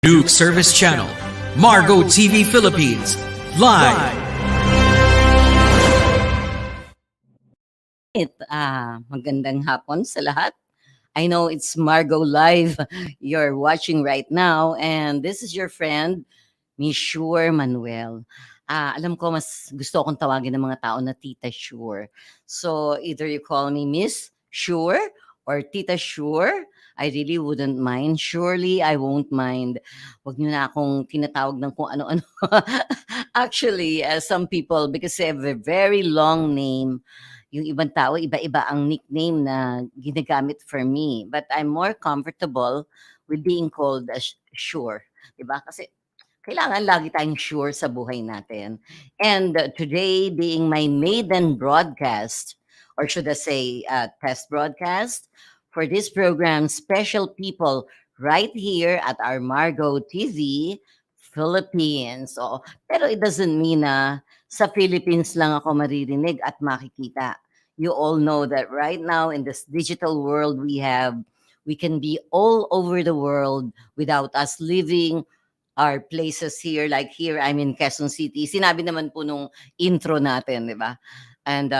Duke Service Channel, Margo TV Philippines, live. Magandang hapon sa lahat. I know it's Margo Live you're watching right now, and this is your friend, Miss Sure Manuel. Alam ko mas gusto akong tawagin ng mga tao na Tita Sure. So either you call me Miss Sure or Tita Sure. I really wouldn't mind. Surely, I won't mind. Huwag niyo na akong tinatawag ng kung ano-ano. Actually, some people, because they have a very long name, yung ibang tao, iba-iba ang nickname na ginagamit for me. But I'm more comfortable with being called as Sure. Diba? Kasi kailangan lagi tayong sure sa buhay natin. And today being my maiden broadcast, or should I say test broadcast, for this program, special people right here at our Margo TV Philippines. So, pero it doesn't mean na sa Philippines lang ako maririnig at makikita. You all know that right now in this digital world we can be all over the world without us living our places here. Like here, I'm in Quezon City. Sinabi naman po nung intro natin, di ba? And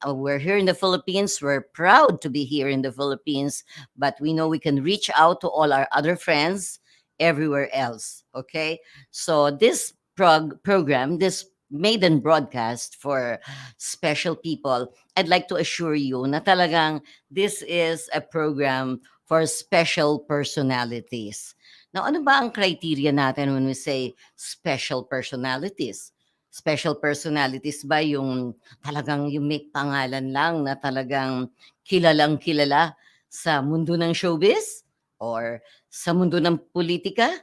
we're here in the Philippines. We're proud to be here in the Philippines, but we know we can reach out to all our other friends everywhere else. Okay, so this program, this maiden broadcast for special people, I'd like to assure you na talagang this is a program for special personalities. Now, ano ba ang criteria natin when we say special personalities? Special personalities ba yung talagang yung may pangalan lang na talagang kilalang kilala sa mundo ng showbiz? Or sa mundo ng politika?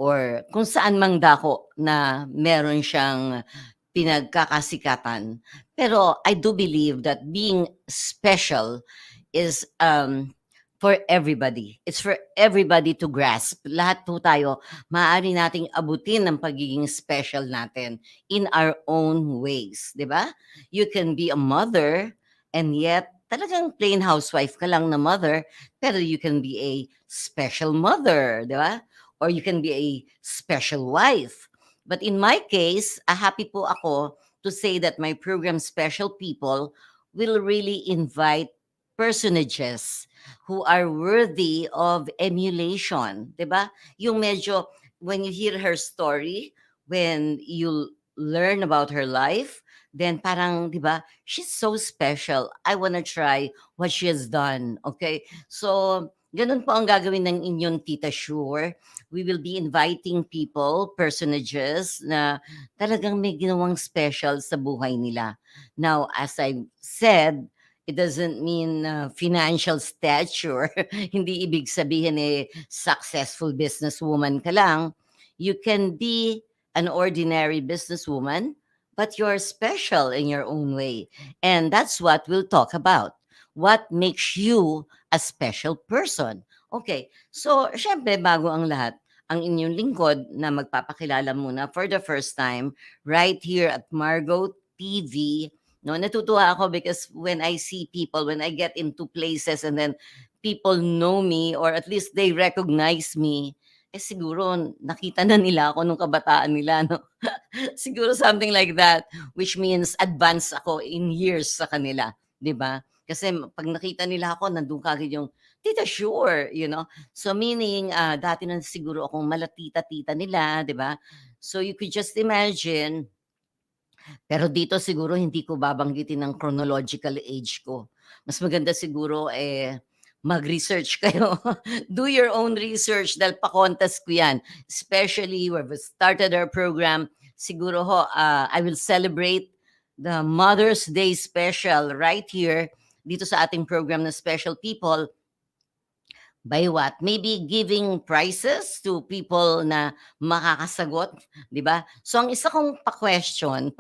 Or kung saan mang dako na meron siyang pinagkakasikatan. Pero I do believe that being special is for everybody. It's for everybody to grasp. Lahat po tayo, maaari nating abutin ang pagiging special natin in our own ways, di ba? You can be a mother and yet talagang plain housewife ka lang na mother, pero you can be a special mother, di ba? Or you can be a special wife. But in my case, happy po ako to say that my program Special People will really invite personages who are worthy of emulation, 'di ba? Yung medyo when you hear her story, when you learn about her life, then parang 'di ba, she's so special. I wanna try what she has done, okay? So, ganun po ang gagawin ng inyong Tita Sure. We will be inviting people, personages na talagang may ginawang special sa buhay nila. Now, as I said, it doesn't mean financial stature. Hindi ibig sabihin successful businesswoman ka lang. You can be an ordinary businesswoman, but you're special in your own way. And that's what we'll talk about. What makes you a special person? Okay, so syempre bago ang lahat, ang inyong lingkod na magpapakilala muna for the first time right here at Margo TV. No, natutuwa ako because when I see people, when I get into places and then people know me or at least they recognize me, siguro nakita na nila ako nung kabataan nila, no? Siguro something like that, which means advance ako in years sa kanila, 'di ba? Kasi pag nakita nila ako, nandun kaagad yung, "Tita, sure," you know? So meaning, dati na siguro akong malatita-tita nila, 'di ba? So you could just imagine, pero dito siguro hindi ko babanggitin ang chronological age ko. Mas maganda siguro, mag-research kayo. Do your own research dahil pa-contest ko 'yan. Especially we've started our program, siguro ho, I will celebrate the Mother's Day special right here dito sa ating program na Special People. By what? Maybe giving prizes to people na makakasagot, 'di ba? So ang isa kong pa-question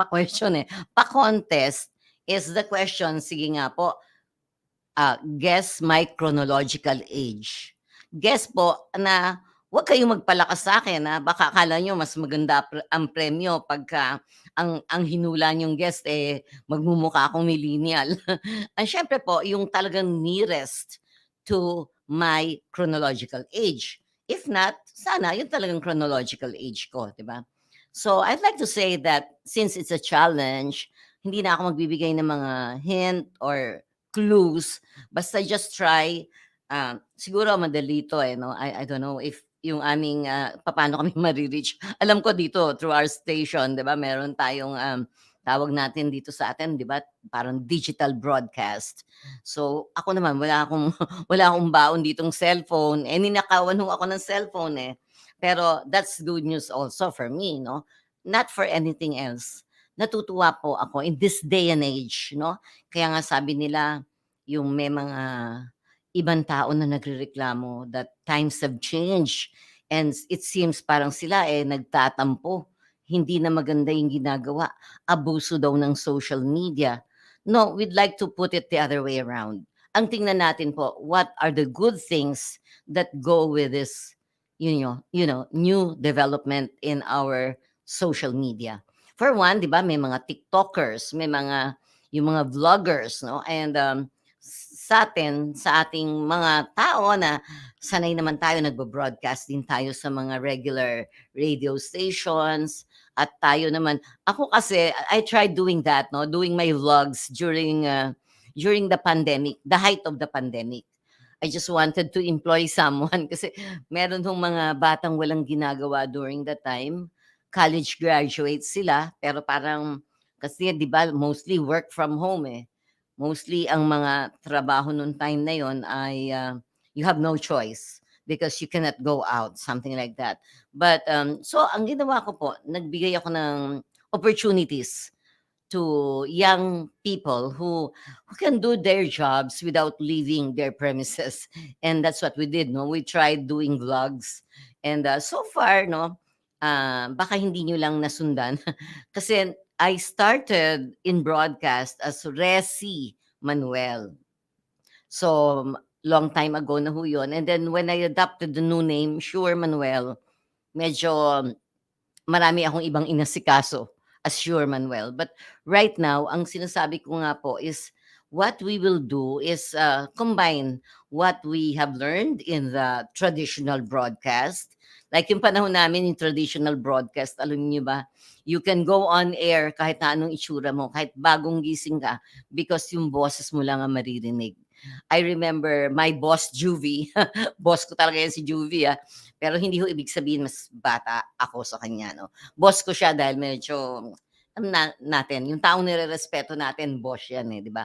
pa-contest is the question, sige nga po, guess my chronological age. Guess po na huwag kayong magpalakas sa akin, baka akala niyo mas maganda ang premyo pagka ang hinula niyong guest, magmumukha akong millennial. Ang siyempre po yung talagang nearest to my chronological age. If not, sana yun talagang chronological age ko, 'di ba? So, I'd like to say that since it's a challenge, hindi na ako magbibigay ng mga hint or clues. Basta just try. Siguro madali 'to, eh, 'no? I don't know if yung aming, papaano kami mare-reach. Alam ko dito through our station, 'di ba, meron tayong, tawag natin dito sa atin, 'di ba, parang digital broadcast. So, ako naman wala akong wala akong baon ditong cellphone, eh, ninakawan ho ako ng cellphone, eh. Pero that's good news also for me, 'no, not for anything else. Natutuwa po ako in this day and age, 'no. Kaya nga sabi nila yung may mga ibang tao na nagrereklamo that times have changed and it seems parang sila, eh, nagtatampo. Hindi na maganda yung ginagawa, abuso daw ng social media. No, we'd like to put it the other way around. Ang tingnan natin po, what are the good things that go with this, new development in our social media. For one, 'di ba, may mga TikTokers, may mga yung mga vloggers, no? And sa atin, sa ating mga tao na sanay naman tayo, nagbo-broadcast din tayo sa mga regular radio stations at tayo naman ako kasi I tried doing that, no, doing my vlogs during the pandemic, the height of the pandemic. I just wanted to employ someone kasi meron hong mga batang walang ginagawa during that time. College graduates sila, pero parang kasi 'di ba mostly work from home, eh. Mostly ang mga trabaho nung time na yon ay, you have no choice because you cannot go out, something like that. But, so ang ginawa ko po, nagbigay ako ng opportunities to young people who can do their jobs without leaving their premises. And that's what we did, no? We tried doing vlogs. And so far, no, baka hindi nyo lang nasundan. Kasi I started in broadcast as Resi Manuel. So, long time ago na ho yun. And then when I adopted the new name, Sure Manuel, medyo marami akong ibang inasikaso as Sure Manuel. But right now, ang sinasabi ko nga po is what we will do is combine what we have learned in the traditional broadcast. Like yung panahon namin, yung traditional broadcast, alam niyo ba, you can go on air kahit na anong itsura mo, kahit bagong gising ka, because yung boses mo lang ang maririnig. I remember my boss, Juvie. Boss ko talaga yan si Juvie, ah. Pero hindi ho ibig sabihin mas bata ako sa kanya, no. Boss ko siya dahil medyo natin, yung taong nirerespeto natin, boss yan, eh, 'di ba?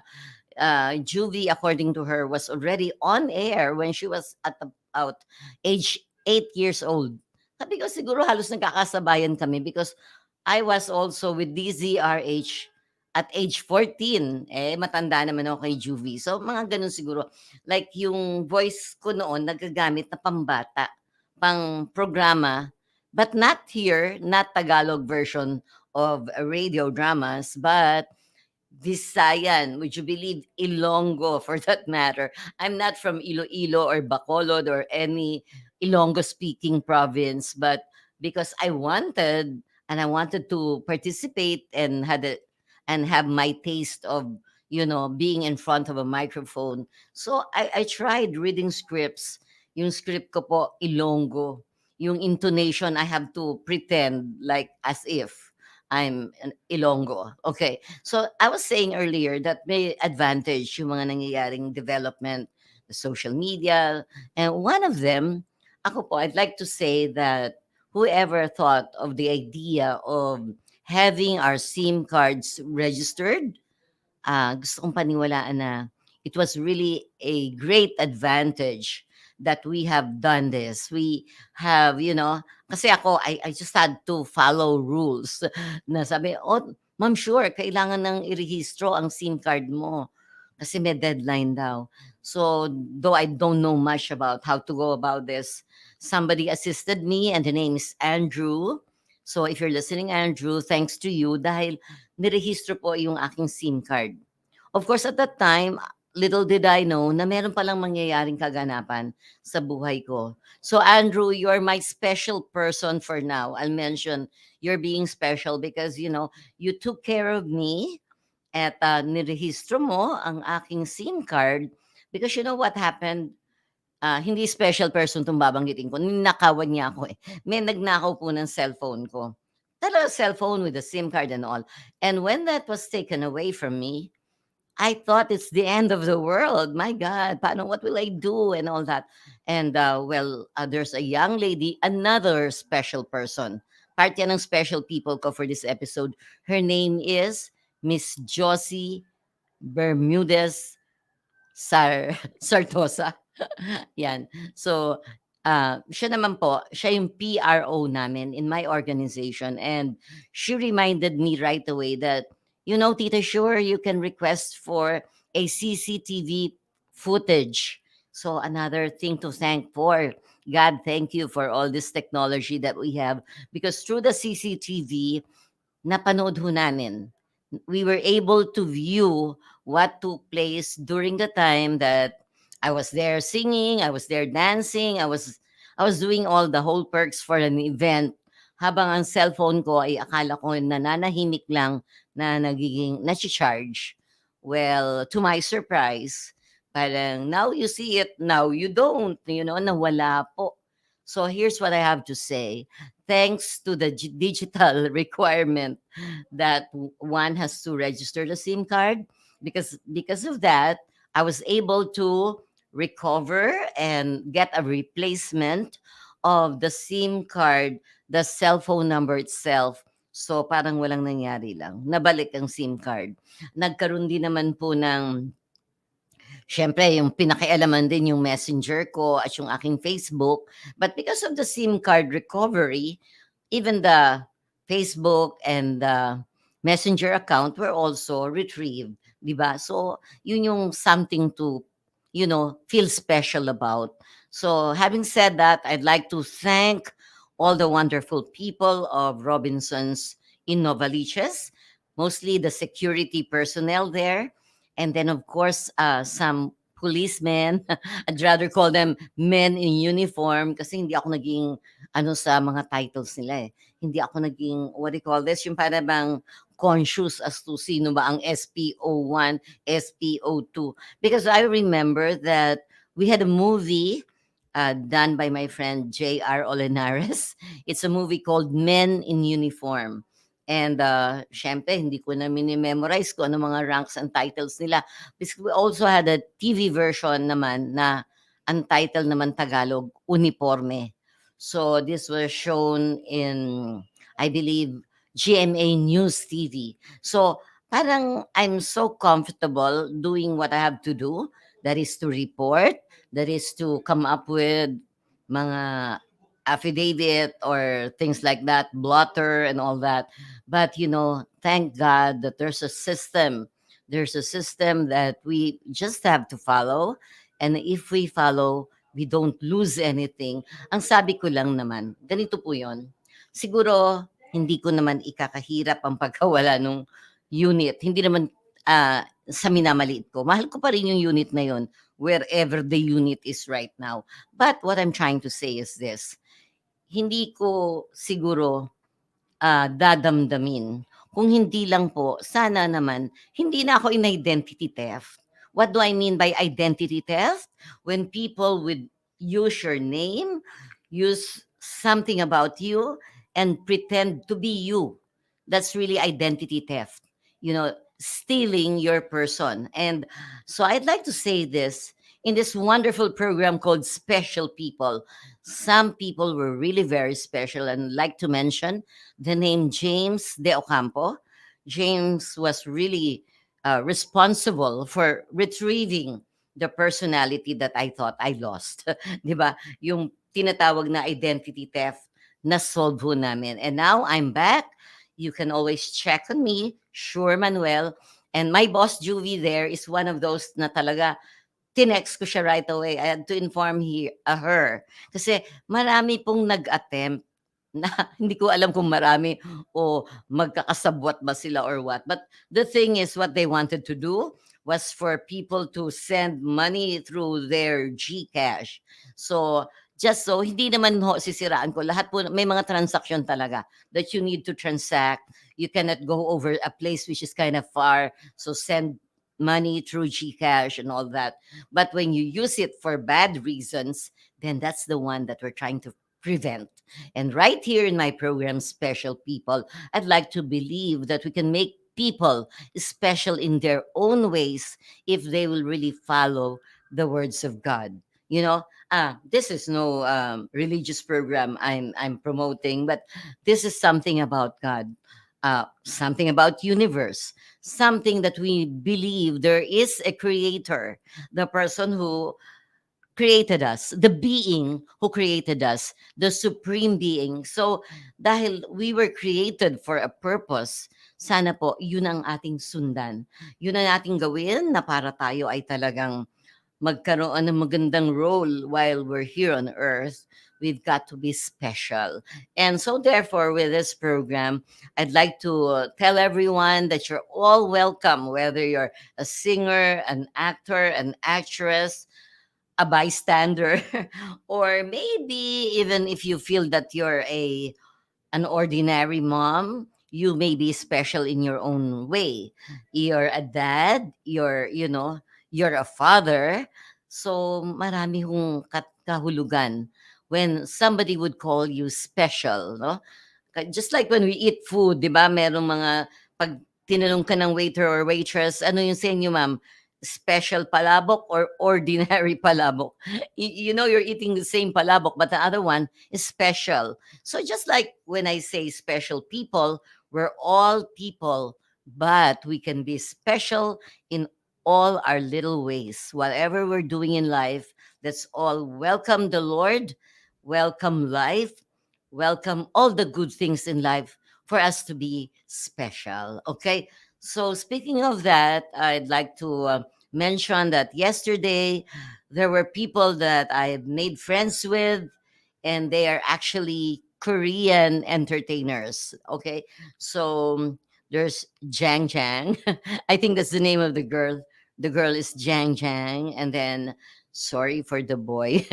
Juvie, according to her, was already on air when she was at about age 8 years old. Sabi ko siguro halos nagkakasabayan kami because I was also with DZRH at age 14. Eh, matanda naman ako kay Juvie. So, mga ganun siguro. Like, yung voice ko noon, nagagamit na pambata, pang programa, but not here, not Tagalog version of radio dramas, but Visayan, would you believe Ilonggo for that matter? I'm not from Iloilo or Bacolod or any Ilonggo speaking province, but because I wanted to participate and have my taste of being in front of a microphone. So I tried reading scripts. Yung script ko po Ilonggo. Yung intonation I have to pretend like as if I'm an Ilonggo. Okay. So I was saying earlier that may advantage yung mga nangyayaring development, the social media, and one of them, ako po, I'd like to say that whoever thought of the idea of having our SIM cards registered, gusto kong paniwalaan na it was really a great advantage that we have done this. We have, kasi ako, I just had to follow rules na sabi, oh, ma'am, sure, kailangan ng irehistro ang SIM card mo kasi may deadline daw. So, though I don't know much about how to go about this, somebody assisted me and the name is Andrew. So, if you're listening, Andrew, thanks to you dahil nirehistro po yung aking SIM card. Of course, at that time, little did I know na meron palang mangyayaring kaganapan sa buhay ko. So Andrew, you're my special person for now. I'll mention you're being special because, you took care of me at nirehistro mo ang aking SIM card because you know what happened? hindi special person 'tong babanggitin ko, ninakawan niya ako, eh. May nagnakaw po ng cellphone ko. Talagang cellphone with a SIM card and all. And when that was taken away from me, I thought it's the end of the world. My God, paano, what will I do and all that. And there's a young lady, another special person. Part yan ng special people ko for this episode. Her name is Miss Josie Bermudez Sartosa. Yan. So, siya naman po, siya yung PRO namin in my organization. And she reminded me right away that, Tita, sure, you can request for a CCTV footage. So, another thing to thank for. God, thank you for all this technology that we have. Because through the CCTV, napanood ho namin. We were able to view what took place during the time that I was there singing, I was there dancing, I was doing all the whole perks for an event habang ang cellphone ko ay akala ko nananahimik lang na nagiging nachi-charge. Well, to my surprise, parang now you see it, now you don't, nawala po. So here's what I have to say. Thanks to the digital requirement that one has to register the SIM card, because of that, I was able to recover and get a replacement of the SIM card, the cell phone number itself. So parang walang nangyari lang. Nabalik ang SIM card. Nagkaroon din naman po ng, siyempre, yung pinakialaman din yung messenger ko at yung aking Facebook. But because of the SIM card recovery, even the Facebook and the messenger account were also retrieved. Diba? So, yun yung something to, feel special about. So, having said that, I'd like to thank all the wonderful people of Robinson's in Novaliches, mostly the security personnel there, and then of course some policemen. I'd rather call them men in uniform kasi hindi ako naging sa mga titles nila, eh. Hindi ako naging, what do you call this, yung para bang conscious as to sino ba ang SPO1, SPO2. Because I remember that we had a movie done by my friend J.R. Olenares. It's a movie called Men in Uniform. And syempre, hindi ko na mini-memorize ko ano mga ranks and titles nila. Because we also had a TV version naman na ang title naman Tagalog, Uniforme. So this was shown in, I believe, GMA News TV. So parang I'm so comfortable doing what I have to do. That is to report, that is to come up with mga affidavit or things like that, blotter and all that. But thank God that there's a system. There's a system that we just have to follow. And if we follow, we don't lose anything. Ang sabi ko lang naman, ganito po yon. Siguro, hindi ko naman ikakahirap ang pagkawala nung unit. Hindi naman sa minamaliit ko. Mahal ko pa rin yung unit na yon wherever the unit is right now. But what I'm trying to say is this. Hindi ko siguro dadamdamin kung hindi lang po, sana naman, hindi na ako in identity theft. What do I mean by identity theft? When people would use your name, use something about you, and pretend to be you. That's really identity theft. Stealing your person. And so I'd like to say this in this wonderful program called Special People. Some people were really very special, and I'd like to mention the name James De Ocampo. James was really responsible for retrieving the personality that I thought I lost. Di ba? Yung tinatawag na identity theft, na-solve ho namin. And now I'm back. You can always check on me, Sure Manuel. And my boss, Juvie, there is one of those na talaga, tinext ko siya right away. I had to inform her. Kasi marami pong nag-attempt na hindi ko alam kung marami o magkakasabwat ba sila or what. But the thing is, what they wanted to do was for people to send money through their GCash. So, just so, hindi naman ho sisiraan ko. Lahat po, may mga transaction talaga that you need to transact. You cannot go over a place which is kind of far. So, send money through Gcash and all that. But when you use it for bad reasons, then that's the one that we're trying to prevent. And right here in my program, Special People, I'd like to believe that we can make people special in their own ways if they will really follow the words of God. You know, this is no religious program I'm promoting, but this is something about God, something about universe, something that we believe there is a creator, the person who created us, the being who created us, the supreme being. So, dahil we were created for a purpose, sana po, yun ang ating sundan. Yun ang ating gawin na para tayo ay talagang magkaroon ng magandang role while we're here on earth. We've got to be special. And so, therefore, with this program, I'd like to tell everyone that you're all welcome, whether you're a singer, an actor, an actress, a bystander, or maybe even if you feel that you're an ordinary mom, you may be special in your own way. You're a dad, you're a father. So marami hong kahulugan when somebody would call you special, no? Just like when we eat food, 'di ba? Merong mga pag tinanong ka ng waiter or waitress, ano yung sa inyo, ma'am? Special palabok or ordinary palabok? You know you're eating the same palabok, but the other one is special. So just like when I say special people, we're all people, but we can be special in all our little ways. Whatever we're doing in life, that's all. Welcome the Lord, welcome life, welcome all the good things in life for us to be special. Okay. So, speaking of that, I'd like to mention that yesterday there were people that I made friends with, and they are actually Korean entertainers. Okay. So, there's Jang Jang. I think that's the name of the girl. The girl is Jang Jang. And then, sorry for the boy.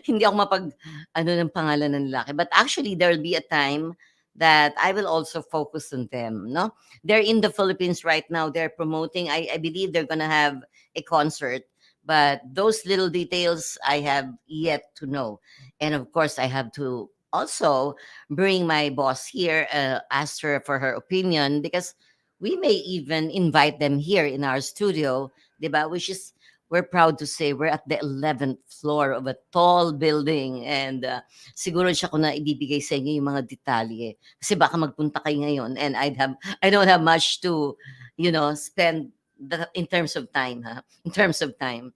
Hindi ako mapag ano ng pangalan ng lalaki. But actually, there'll be a time that I will also focus on them. No, they're in the Philippines right now. They're promoting. I believe they're gonna have a concert, but those little details I have yet to know. And of course, I have to also bring my boss here, ask her for her opinion because we may even invite them here in our studio, diba? Which is we're proud to say we're at the 11th floor of a tall building and siguro siya ko na ibibigay sa inyo yung mga detalye kasi baka magpunta kayo ngayon and I don't have much to spend in terms of time, ha, in terms of time.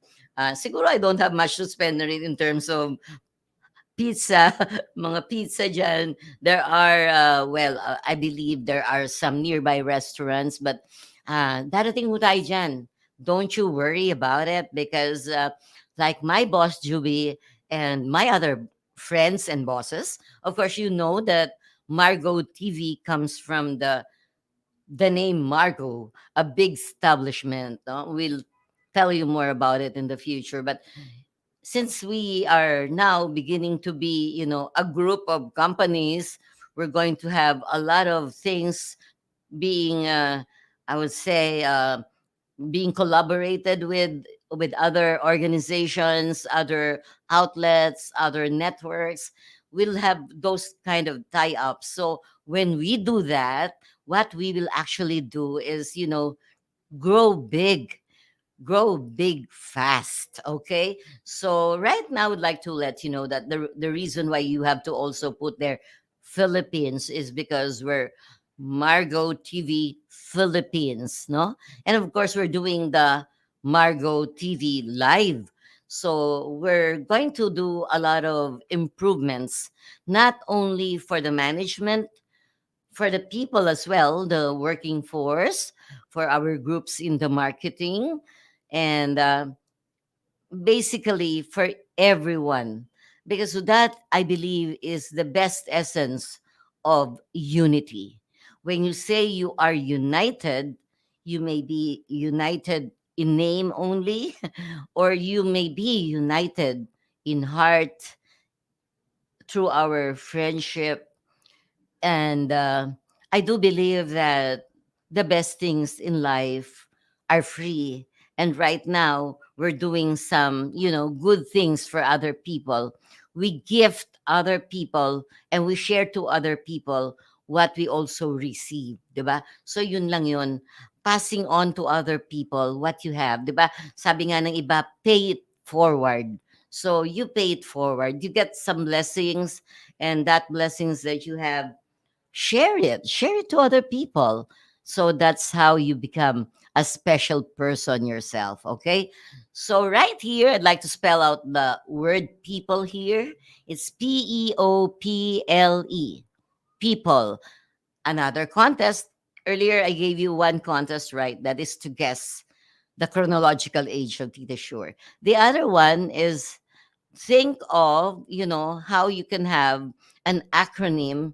Siguro I don't have much to spend na rin in terms of pizza, mga pizza dyan. There are, I believe there are some nearby restaurants, but darating mo tayo dyan. Don't you worry about it because like my boss, Juby, and my other friends and bosses, of course, you know that Margot TV comes from the name Margot, a big establishment. No? We'll tell you more about it in the future. But since we are now beginning to be, a group of companies, we're going to have a lot of things being, I would say, being collaborated with other organizations, other outlets, other networks. We'll have those kind of tie-ups. So when we do that, what we will actually do is, grow big grow big fast. Okay. So right now I would like to let you know that the reason why you have to also put there Philippines is because we're Margot TV Philippines, no? And of course we're doing the Margot TV live. So we're going to do a lot of improvements, not only for the management, for the people as well, the working force, for our groups in the marketing, and basically for everyone. Because that, I believe, is the best essence of unity. When you say you are united, you may be united in name only, or you may be united in heart through our friendship. And I do believe that the best things in life are free. And right now, we're doing some, good things for other people. We gift other people and we share to other people what we also receive, 'di ba? So yun lang yun. Passing on to other people what you have, 'di ba? Sabi nga ng iba, pay it forward. So you pay it forward. You get some blessings, and that blessings that you have, share it to other people. So that's how you become a special person yourself. Okay, so right here I'd like to spell out the word people here. It's People. People. Another contest. Earlier I gave you one contest, right? That is to guess the chronological age of Tita Shure. The other one is, think of, how you can have an acronym.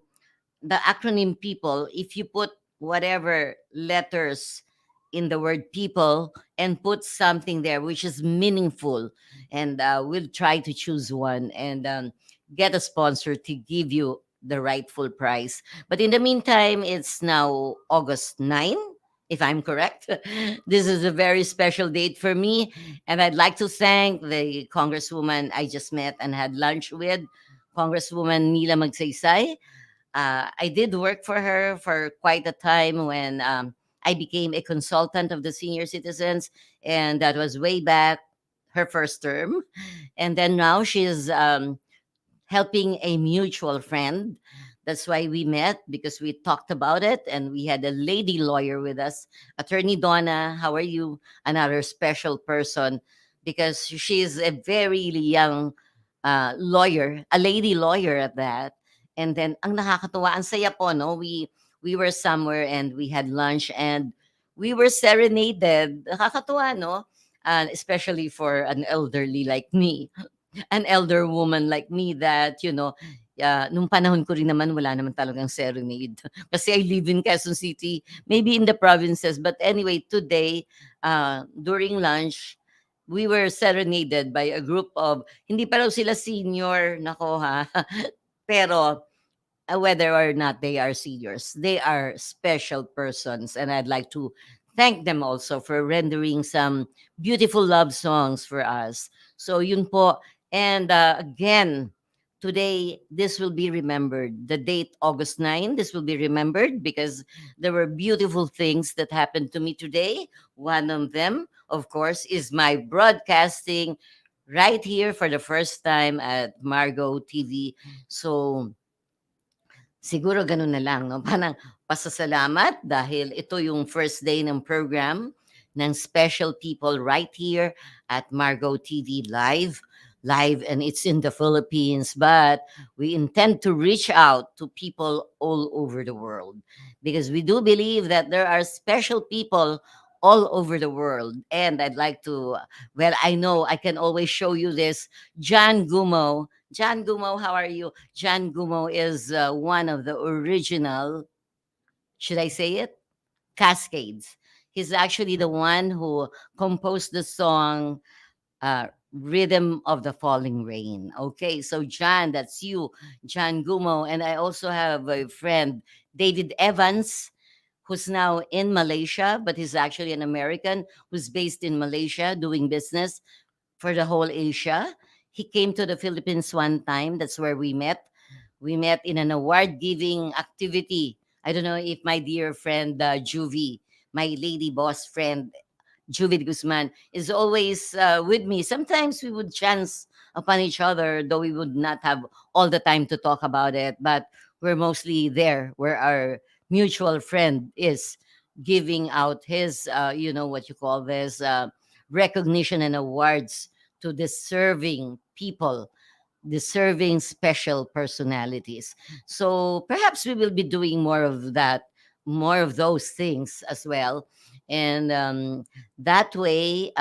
The acronym people, if you put whatever letters in the word people and put something there which is meaningful, and we'll try to choose one and get a sponsor to give you the rightful prize. But in the meantime, it's now August 9, if I'm correct. This is a very special date for me, and I'd like to thank the congresswoman I just met and had lunch with, Congresswoman Mila Magsaysay. I did work for her for quite a time when I became a consultant of the senior citizens, and that was way back her first term. And then now she's helping a mutual friend. That's why we met, because we talked about it, and we had a lady lawyer with us, Attorney Donna. How are you? Another special person, because she's a very young lawyer, a lady lawyer at that. And then ang nakakatuwa, ang saya po, no? We were somewhere and we had lunch and we were serenaded. Nakakatuwa, no? Especially for an elderly like me, an elder woman like me, that, nung panahon ko rin naman wala naman talagang serenade. Kasi I live in Quezon City, maybe in the provinces. But anyway, today, during lunch, we were serenaded by a group of, hindi pa raw sila senior, nako ha, pero whether or not they are seniors, they are special persons. And I'd like to thank them also for rendering some beautiful love songs for us. So yun po. And again, today, this will be remembered. The date, August 9, this will be remembered because there were beautiful things that happened to me today. One of them, of course, is my broadcasting right here for the first time at Margo TV. So, siguro gano'n na lang 'no, parang pasasalamat dahil ito yung first day ng program ng special people right here at Margo TV Live. Live, and it's in the Philippines, but we intend to reach out to people all over the world, because we do believe that there are special people all over the world. And I'd like to, well, I know I can always show you this. John Gumo. John Gumo, how are you? John Gumo is one of the original, should I say it? Cascades. He's actually the one who composed the song Rhythm of the Falling Rain. Okay, so John, that's you, John Gumo. And I also have a friend, David Evans, who's now in Malaysia, but he's actually an American who's based in Malaysia doing business for the whole Asia. He came to the Philippines one time. That's where we met. We met in an award giving activity. I don't know if my dear friend Juvie, my lady boss friend Juvie Guzman, is always with me. Sometimes we would chance upon each other, though we would not have all the time to talk about it. But we're mostly there where our mutual friend is giving out his, what you call this, recognition and awards to deserving people, deserving special personalities. So perhaps we will be doing more of that, more of those things as well. And that way,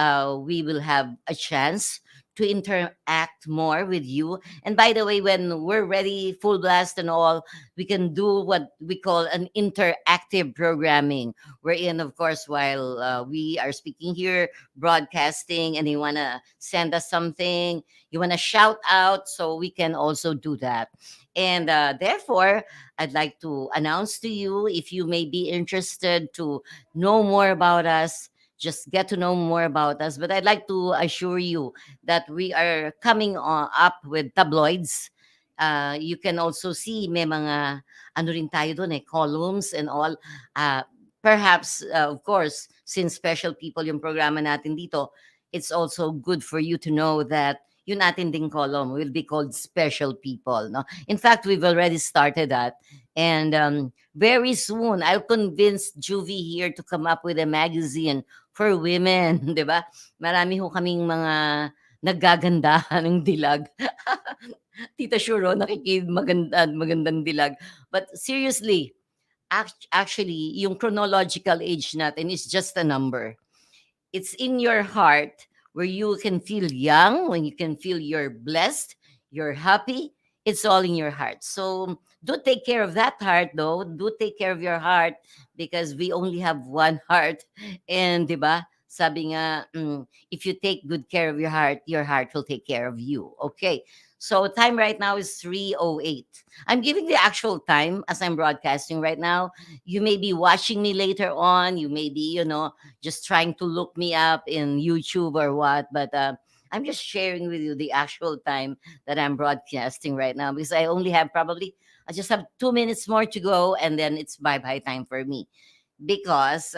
we will have a chance to interact more with you. And by the way, when we're ready, full blast and all, we can do what we call an interactive programming, wherein, of course, while we are speaking here, broadcasting, and you want to send us something, you want to shout out, so we can also do that. And therefore, I'd like to announce to you, if you may be interested to know more about us, just get to know more about us. But I'd like to assure you that we are coming up with tabloids. You can also see may mga ano rin tayo doon columns and all. Perhaps, of course, since special people yung programa natin dito, it's also good for you to know that yung natin ding column will be called Special People. No? In fact, we've already started that. And very soon, I'll convince Juvie here to come up with a magazine for women. Di ba? Marami ho kaming mga naggagandahan ng dilag. Tita Shuro, magandang dilag. But seriously, actually, yung chronological age natin is just a number. It's in your heart where you can feel young, when you can feel you're blessed, you're happy. It's all in your heart. So do take care of that heart, though. Do take care of your heart because we only have one heart. And, di ba, sabi nga, if you take good care of your heart will take care of you. Okay. So time right now is 3:08. I'm giving the actual time as I'm broadcasting right now. You may be watching me later on. You may be, just trying to look me up in YouTube or what. But I'm just sharing with you the actual time that I'm broadcasting right now because I just have 2 minutes more to go and then it's bye-bye time for me. Because,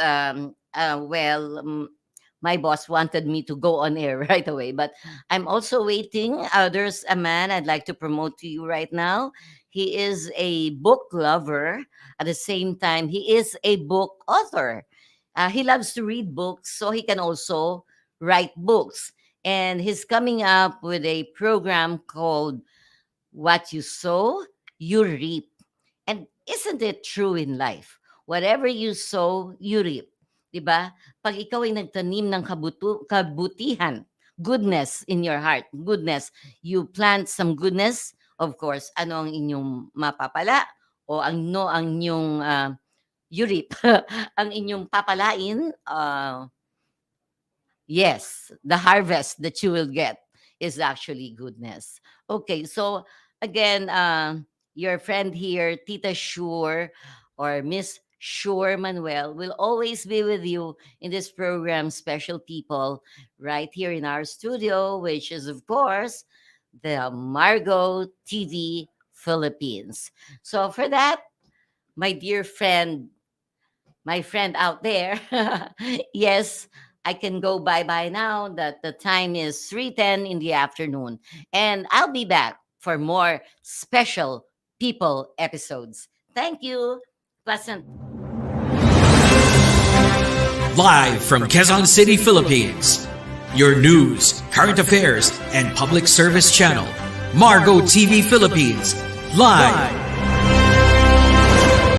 my boss wanted me to go on air right away, but I'm also waiting. There's a man I'd like to promote to you right now. He is a book lover. At the same time, he is a book author. He loves to read books, so he can also write books. And he's coming up with a program called What You Sow, You Reap. And isn't it true in life? Whatever you sow, you reap. Diba? Pag ikaw ay nagtanim ng kabutihan, goodness in your heart, goodness, you plant some goodness, of course, ano ang inyong mapapala o ang inyong you reap, ang inyong papalain, yes, the harvest that you will get is actually goodness. Okay, so again, your friend here, Tita Sure or Miss Sure Manuel will always be with you in this program, Special People, right here in our studio, which is, of course, the Margo TV Philippines. So for that, my dear friend, my friend out there, yes, I can go bye-bye now that the time is 3:10 in the afternoon. And I'll be back for more Special People episodes. Thank you. Pleasant. Live from Quezon City, Philippines. Your news, current affairs, and public service channel, Margo TV Philippines. Live